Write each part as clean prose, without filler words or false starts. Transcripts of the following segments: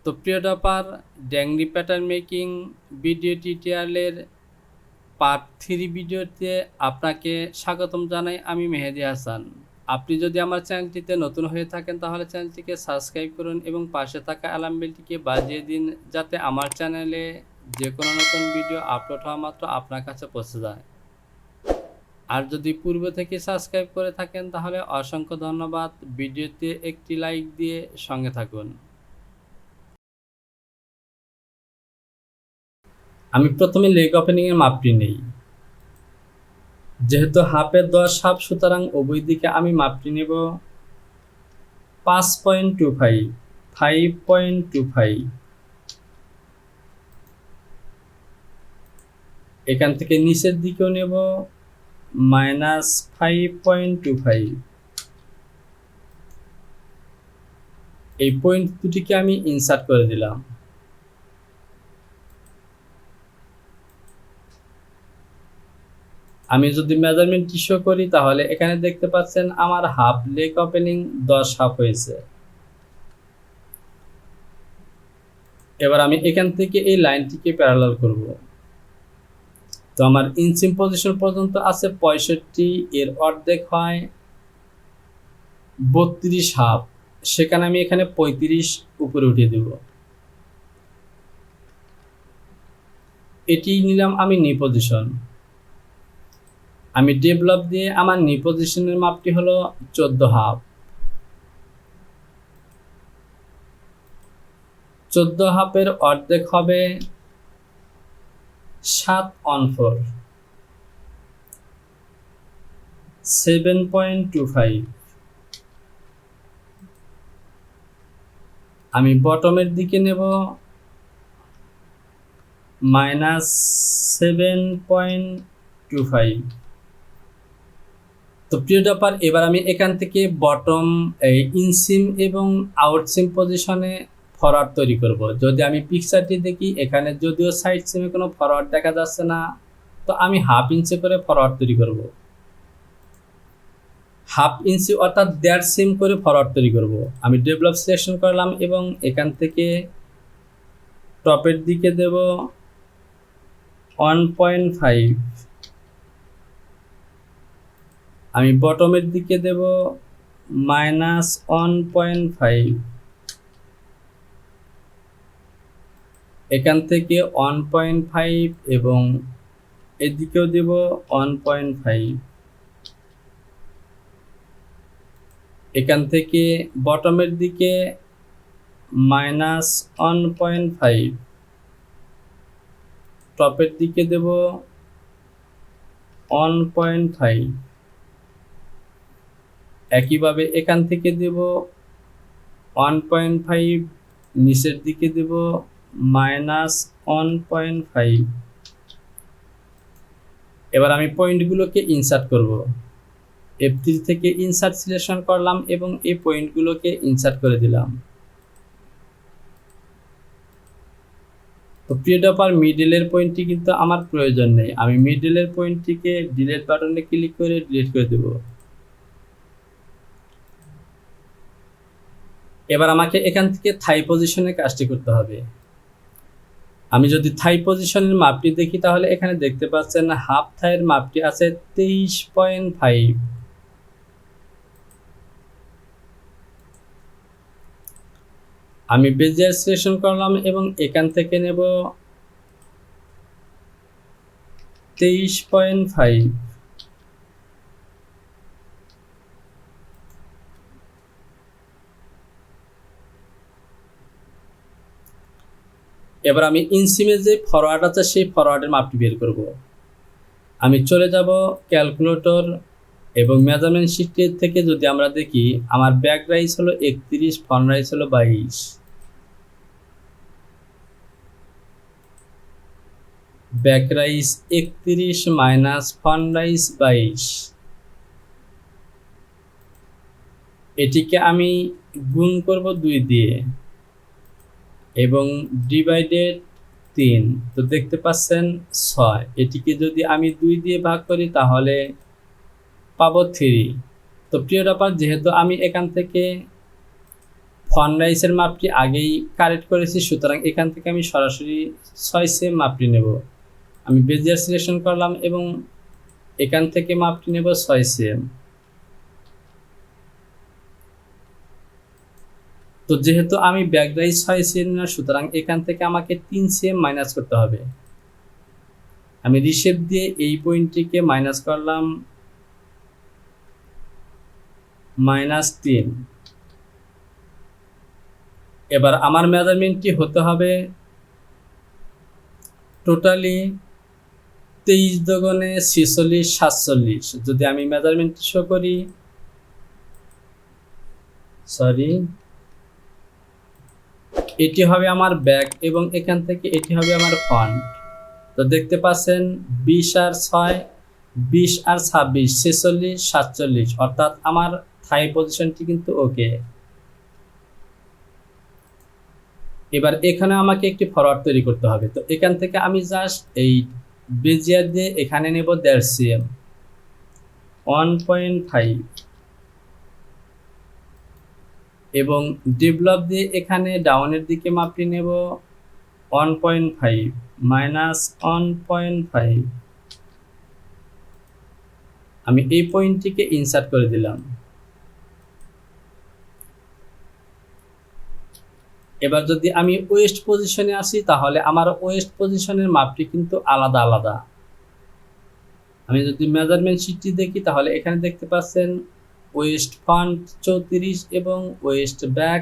তো প্রিয় ডপার, ড্যাংরি pattern making video টিউটোরিয়ালের পার্ট 3 ভিডিওতে আপনাকে স্বাগতম জানাই। আমি মেহেদি হাসান। আপনি যদি আমার চ্যানেলটিতে নতুন হয়ে থাকেন তাহলে চ্যানেলটিকে সাবস্ক্রাইব করুন এবং পাশে থাকা অ্যালার্ম বেলটিকে বাজিয়ে দিন, যাতে আমার চ্যানেলে যে কোনো নতুন ভিডিও আপলোড হওয়া মাত্র আপনার কাছে পৌঁছে যায়। আর যদি পূর্ব থেকে সাবস্ক্রাইব করে থাকেন তাহলে অসংখ্য ধন্যবাদ। ভিডিওতে একটি লাইক দিয়ে সঙ্গে থাকুন। আমি প্রথমে লেগ ওপেনিংয়ের মাপটি নেই। যেহেতু হাফের 10 হাফ, সুতরাং উভয় দিকে আমি মাপটি নেব 5.25, 5.25। এখান থেকে নিচের দিকেও নেব -5.25। এই পয়েন্ট দুটিকে আমি ইনসার্ট করে দিলাম। আমি যদি মেজারমেন্ট শো করি তাহলে এখানে দেখতে পাচ্ছেন আমার হাফ লেগ ওপেনিং 10 হাফ হয়েছে। এবার আমি এখান থেকে এই লাইনটিকে প্যারালাল করব। তো আমার ইনসিম পজিশন পর্যন্ত আছে 65, এর অর্ধেক হয় 32 হাফ, সেখানে আমি এখানে 35 উপরে উঠিয়ে দেব। এটি নিলাম আমি নি পজিশন। আমি ডেভেলপ দিয়ে আমার নি পজিশনের মাপটি হলো 14 হাফ। 14 হাফের অর্ধেক হবে 7/4, 7.25। আমি বটমের দিকে নেব -7.25। তো প্রিয় ডপার, এবার আমি এখান থেকে বটম ইনসিম এবং আউটসিম পজিশনে ফরওয়ার্ড তৈরি করব। যদি আমি পিকচারটি দেখি, এখানে যদিও সাইড সিমে কোনো ফরওয়ার্ড দেখা যাচ্ছে না, তো আমি হাফ ইঞ্চি করে ফরওয়ার্ড তৈরি করব। হাফ ইঞ্চি অর্থাৎ 1.5 সিম করে ফরওয়ার্ড তৈরি করব। আমি ডেভেলপ সিলেকশন করলাম এবং এখান থেকে টপের দিকে দেব 1.5। আমি বটমের দিকে দেব -1.5। এখান থেকে 1.5 এবং এদিকেও দেব 1.5। এখান থেকে বটমের দিকে -1.5, টপের দিকে দেব 1.5। একইভাবে এখান থেকে দেব 1.5, নিচের দিকে দেব -1.5। এবার আমি পয়েন্টগুলোকে ইনসার্ট করব। F3 থেকে ইনসার্ট সিলেকশন করলাম এবং এই পয়েন্টগুলোকে ইনসার্ট করে দিলাম। তো প্রিয় ডপার, মিডলের পয়েন্টটি কিন্তু আমার প্রয়োজন নেই। আমি মিডলের পয়েন্টটিকে ডিলিট বাটনে ক্লিক করে ডিলিট করে দেব। এবার আমাকে এখান থেকে থাই পজিশনের কাজটি করতে হবে। আমি যদি থাই পজিশনের মাপটি দেখি তাহলে এখানে দেখতে পাচ্ছেন হাফ থাইয়ের মাপটি আছে 23.5। আমি বেজিয়ার সিলেকশন করলাম এবং এখান থেকে নেব 23.5। এবার আমি ইনসিমে যে ফরওয়ার্ড আছে সেই ফরওয়ার্ডের মাপটি বের করব। আমি চলে যাব ক্যালকুলেটর এবং মেজারমেন্ট শিটের থেকে যদি আমরা দেখি, আমার ব্যাক রাইস হলো 31, ফ্রন্ট রাইস হলো 22। Back rise 31 minus front rice 22। এটিকে আমি গুণ করব 2 দিয়ে এবং ডিভাইডেড 3। তো দেখতে পাচ্ছেন 6। এটিকে যদি আমি 2 দিয়ে ভাগ করি তাহলে পাবো 3। তো প্রিয় ডপার, যেহেতু আমি এখান থেকে ফ্রন্ট রাইসের মাপটি আগেই কারেক্ট করেছি, সুতরাং এখান থেকে আমি সরাসরি 6 সেম মাপটি নেব। আমি বেজিয়ার সিলেকশন করলাম এবং এখান থেকে মাপটি নেব 6 সেম। তো যেহেতু আমি ব্যাক রাইস 6 সেম না, সুতরাং এখান থেকে আমাকে 3 সেম মাইনাস করতে হবে। আমি রিশেপ দিয়ে এই পয়েন্টটিকে মাইনাস করলাম -3। এবার আমার মেজারমেন্টটি হতে হবে টোটালি 23 দুগুণে 46 47। যদি আমি মেজারমেন্টটি শো করি, সরি, এটি হবে আমার ব্যাক এবং এখান থেকে এটি হবে আমার ফ্রন্ট। তো দেখতে পাচ্ছেন 20 আর 6, 20 আর 26, 46 47, অর্থাৎ আমার থাই পজিশনটি কিন্তু ওকে। এবার এখানে আমাকে একটি ফরওয়ার্ড তৈরি করতে হবে। তো এখান থেকে আমি জাস্ট এই বেজিয়ার দিয়ে এখানে নেব 1.5 cm, 1.5, এবং ডেভেলপ দিয়ে এখানে ডাউনের দিকে মাপটি নেব 1.5 -1.5। আমি এই পয়েন্টটিকে ইনসার্ট করে দিলাম। এবার যদি আমি ওয়েস্ট পজিশনে আসি, তাহলে আমার ওয়েস্ট পজিশনের মাপটি কিন্তু আলাদা আলাদা। আমি যদি মেজারমেন্ট শিটটি দেখি, তাহলে এখানে দেখতে পাচ্ছেন ওয়েস্ট ফ্রন্ট 34 এবং ওয়েস্ট ব্যাক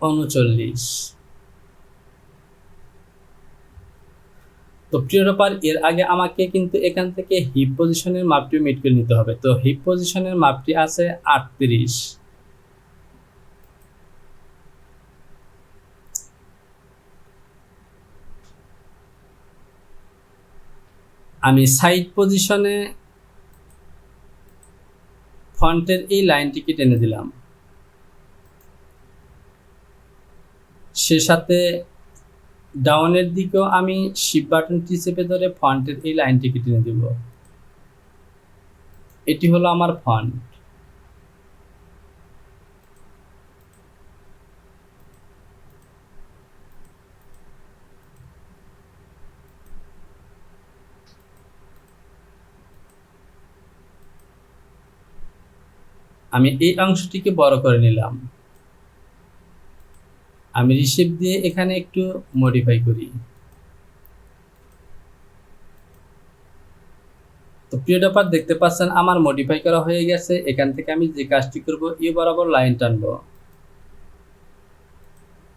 39। তো প্রিয় রপার, এর আগে আমাকে কিন্তু এখান থেকে হিপ পজিশনের মাপটি মিট করে নিতে হবে। তো হিপ পজিশনের মাপটি আছে 38। আমি সাইড পজিশনে ফ্রন্টের এই লাইনটিকে টেনে দিলাম, সে সাথে ডাউনের দিকেও আমি শিপ বাটনটি চেপে ধরে ফ্রন্টের এই লাইনটিকে টেনে দিব। এটি হলো আমার ফ্রন্ট। আমি এই অংশটিকে বড় করে নিলাম। আমি রিশেপ দিয়ে এখানে একটু মডিফাই করি। তো প্রিয় ব্যাপার, দেখতে পাচ্ছেন আমার মডিফাই করা হয়ে গেছে। এখান থেকে আমি যে কাজটি করব, এ বরাবর লাইন টানব।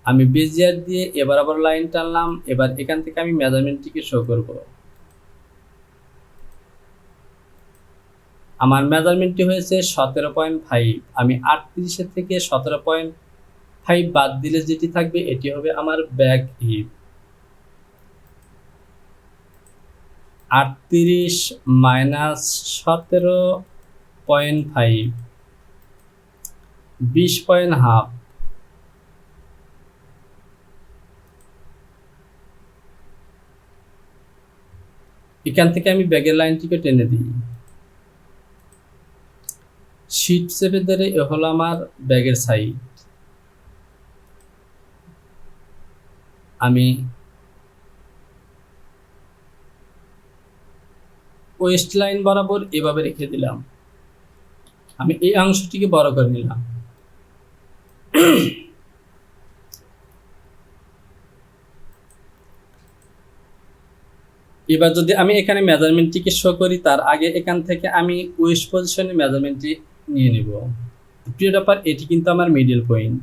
আমি বেজিয়ার দিয়ে এ বরাবর লাইন টানলাম। এবার এখান থেকে আমি মেজারমেন্টটিকে শো করব। আমার মেজারমেন্টটি হয়েছে 17.5। আমি 38 থেকে 17.5 বাদ দিলে যেটি থাকবে, এটি হবে আমার ব্যাক হিপ। 38 -17.5, 20.5। এখান থেকে আমি ব্যাগের লাইনটিকে টেনে দিই। শিপ চেপে ধরে এ হলো আমার ব্যাগের সাইড। আমি ওয়েস্ট লাইন বরাবর এভাবে রেখে দিলাম। আমি এই অংশটিকে বড় করে নিলাম। এবার যদি আমি এখানে মেজারমেন্টটিকে শো করি, তার আগে এখান থেকে আমি ওয়েস্ট পজিশনের মেজারমেন্টটি নিয়ে নেব। প্রিয় ব্যাপার, এটি কিন্তু আমার মিডল পয়েন্ট।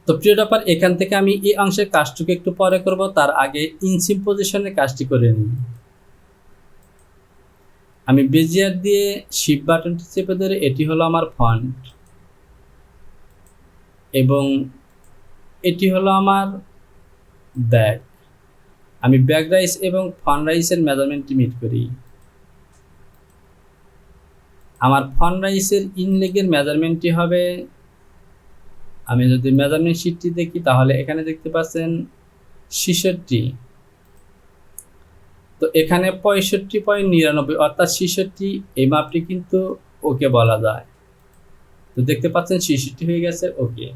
তো প্রিয় ব্যাপার, এখান থেকে আমি এই অংশের কাজটুকু একটু পরে করব, তার আগে ইনসিপ পজিশনের কাজটি করে নিই। আমি বেজিয়ার দিয়ে শিপ বাটনটি চেপে ধরে, এটি হলো আমার ফ্রন্ট এবং এটি হলো আমার ব্যাক। আমি ব্যাক রাইস এবং ফ্রন্ট রাইসের মেজারমেন্টটি মিট করি। আমার ফ্রন্ট রাইসের ইনলেগের মেজারমেন্টটি হবে, আমি যদি মেজারমেন্ট শিটটি দেখি, তাহলে এখানে দেখতে পাচ্ছেন 66। তো এখানে 65.99 অর্থাৎ 66 এই মাপটি কিন্তু ওকে বলা যায়। তো দেখতে পাচ্ছেন 66 হয়ে গেছে, ওকে।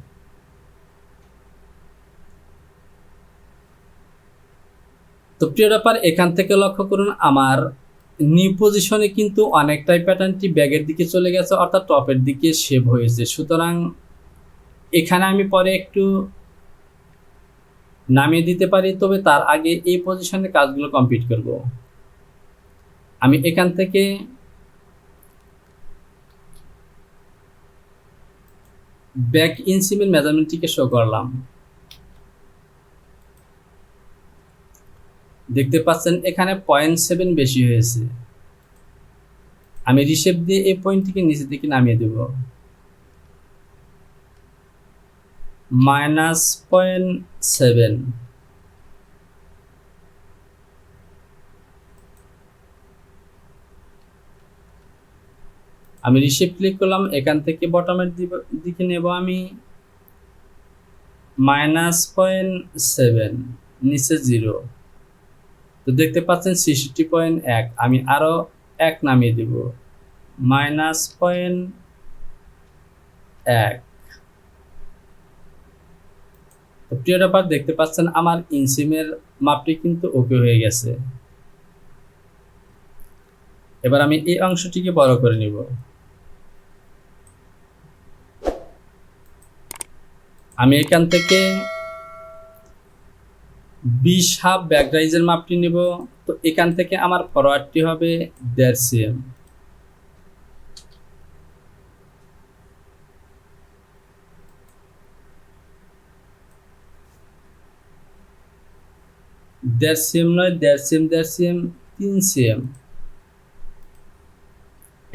তো প্রিয় ব্যাপার, এখান থেকে লক্ষ্য করুন আমার নিউ পজিশনে কিন্তু অনেকটাই প্যাটার্নটি ব্যাগের দিকে চলে গেছে, অর্থাৎ টপের দিকে শেপ হয়েছে। সুতরাং এখানে আমি পরে একটু নামিয়ে দিতে পারি, তবে তার আগে এই পজিশনের কাজগুলো কমপ্লিট করব। আমি এখান থেকে ব্যাক ইনসিমের মেজারমেন্টটিকে শো করলাম। দেখতে পাচ্ছেন এখানে 0.7 বেশি হয়েছে। আমি রিশেপ দিয়ে এই পয়েন্টটিকে নিচের দিকে নামিয়ে দেব, -0.7। আমি রিশেপ ক্লিক করলাম, এখান থেকে বটমের দিকে নেব আমি -0.7, নিচে 0। তো দেখতে পাচ্ছেন 66.1। আমি আরো 1 নামিয়ে দেব, -0.1। তো প্রিয় ব্যাপার, দেখতে পাচ্ছেন আমার ইনসিমের মাপটি কিন্তু ওকে হয়ে গেছে। এবার আমি এই অংশটিকে বড় করে নিব। আমি এখান থেকে 20 হাফ ব্যাক রাইজের মাপটি নেব। তো এখান থেকে আমার ফরওয়ার্ডটি হবে 1.5 cm। দেড় সিএম নয়, 1.5 cm, 1.5 cm, 3 cm।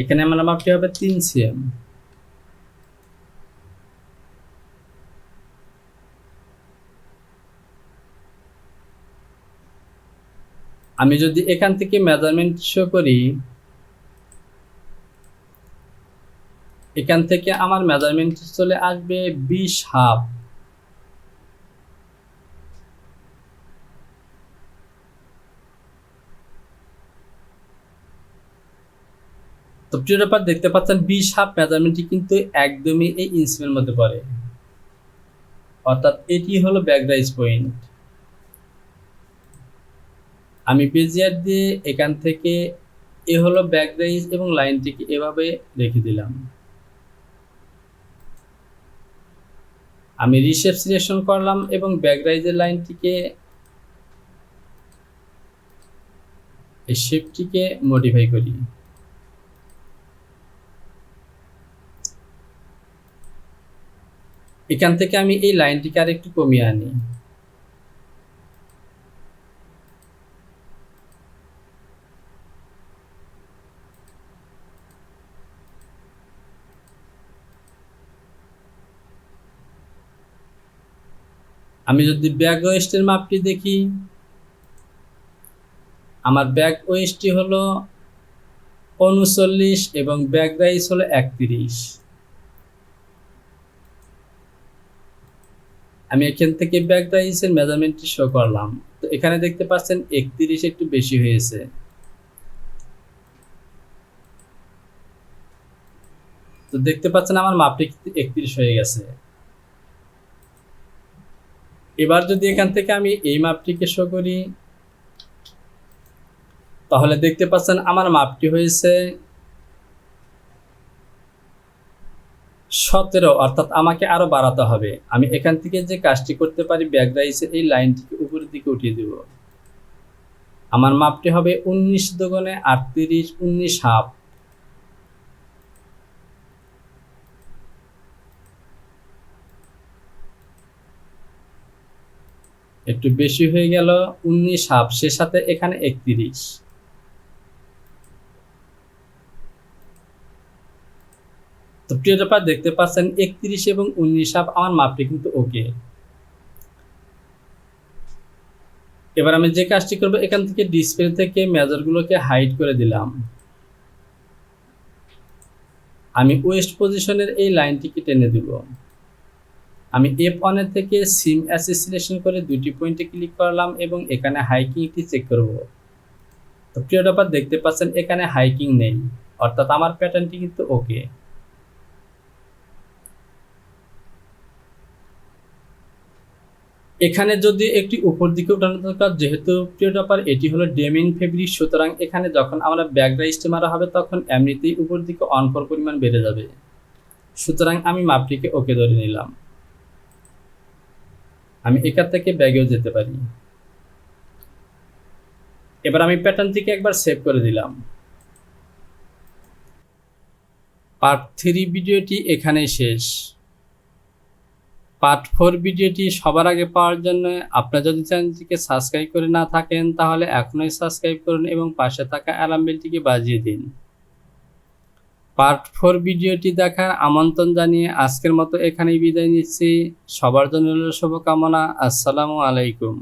এখানে আমার মাপটি হবে 3 cm। আমি যদি এখান থেকে মেজারমেন্ট শো করি, এখান থেকে আমার মেজারমেন্ট চলে আসবে 20 হাফ। তো প্রিয় ব্যাপার, দেখতে পাচ্ছেন 20 হাফ মেজারমেন্টটি কিন্তু একদমই এই ইনসিমের মধ্যে পড়ে, অর্থাৎ এটি হলো ব্যাক রাইজ পয়েন্ট। আমি বেজিয়ার দিয়ে এখান থেকে এ হলো ব্যাক রাইজ এবং লাইনটিকে এভাবে রেখে দিলাম। আমি রিশেপ সিলেকশন করলাম এবং ব্যাক রাইজের লাইনটিকে, এই শেপটিকে মডিফাই করি। এখান থেকে আমি এই লাইনটিকে আর একটু কমিয়ে আনি। আমি যদি ব্যাক ওয়েস্টের মাপটি দেখি, আমার ব্যাক ওয়েস্টটি হলো 39 এবং ব্যাক রাইজ হলো 31। আমি এখান থেকে ব্যাক রাইজের মেজারমেন্টটি শো করলাম। তো এখানে দেখতে পাচ্ছেন 31 একটু বেশি হয়েছে। তো দেখতে পাচ্ছেন আমার মাপটি 31 হয়ে গেছে। এবার যদি এখান থেকে আমি এই মাপটিকে শো করি, তাহলে দেখতে পাচ্ছেন আমার মাপটি হয়েছে 17, অর্থাৎ আমাকে আরো বাড়াতে হবে। আমি এখান থেকে যে কাজটি করতে পারি, ব্যাক রাইজের এই লাইনটিকে উপরের দিকে উঠিয়ে দেব। আমার মাপটি হবে 19 দুগুণে 38, 19 হাফ। একটু বেশি হয়ে গেল, 19 হাফ, সে সাথে এখানে 31। তো প্রিয় ব্যাপার, দেখতে পাচ্ছেন 31 এবং 19 হাফ আমার মাপটি কিন্তু ওকে। এবার আমি যে কাজটি করব, এখান থেকে ডিসপ্লে থেকে মেজারগুলোকে হাইড করে দিলাম। আমি ওয়েস্ট পজিশনের এই লাইনটিকে টেনে দিব। আমি F1 এর থেকে সিম অ্যাসিস সিলেকশন করে দুটি পয়েন্টে ক্লিক করলাম এবং এখানে হাইকিংটি চেক করব। তো প্রিয় ব্যাপার দেখতে পাচ্ছেন এখানে হাইকিং নেই, অর্থাৎ আমার প্যাটার্নটি কিন্তু ওকে। এখানে যদি একটি উপর দিকে উঠানো দরকার, যেহেতু প্রিয় ব্যাপার এটি হলো ডেমিন ফেব্রিক, সুতরাং এখানে যখন আমরা ব্যাকড্রাই স্টিচ মারা হবে তখন এমনিতেই উপর দিকে অনকর পরিমাণ বেড়ে যাবে। সুতরাং আমি মাপটিকে ওকে ধরে নিলাম। আমি এখান থেকে ব্যাগেও যেতে পারি। এবার আমি প্যাটার্নটিকে একবার সেভ করে দিলাম। পার্ট 3 ভিডিওটি এখানেই শেষ। পার্ট 4 ভিডিওটি সবার আগে পাওয়ার জন্য আপনারা যদি চ্যানেলটিকে সাবস্ক্রাইব করে না থাকেন তাহলে এখনই সাবস্ক্রাইব করুন এবং পাশে থাকা অ্যালার্ম বেলটিকে বাজিয়ে দিন। পার্ট 4 ভিডিওটি দেখার আমন্ত্রণ জানিয়ে আজকের মতো এখানেই বিদায় নিচ্ছি। সবার জন্য শুভকামনা। আসসালামু আলাইকুম।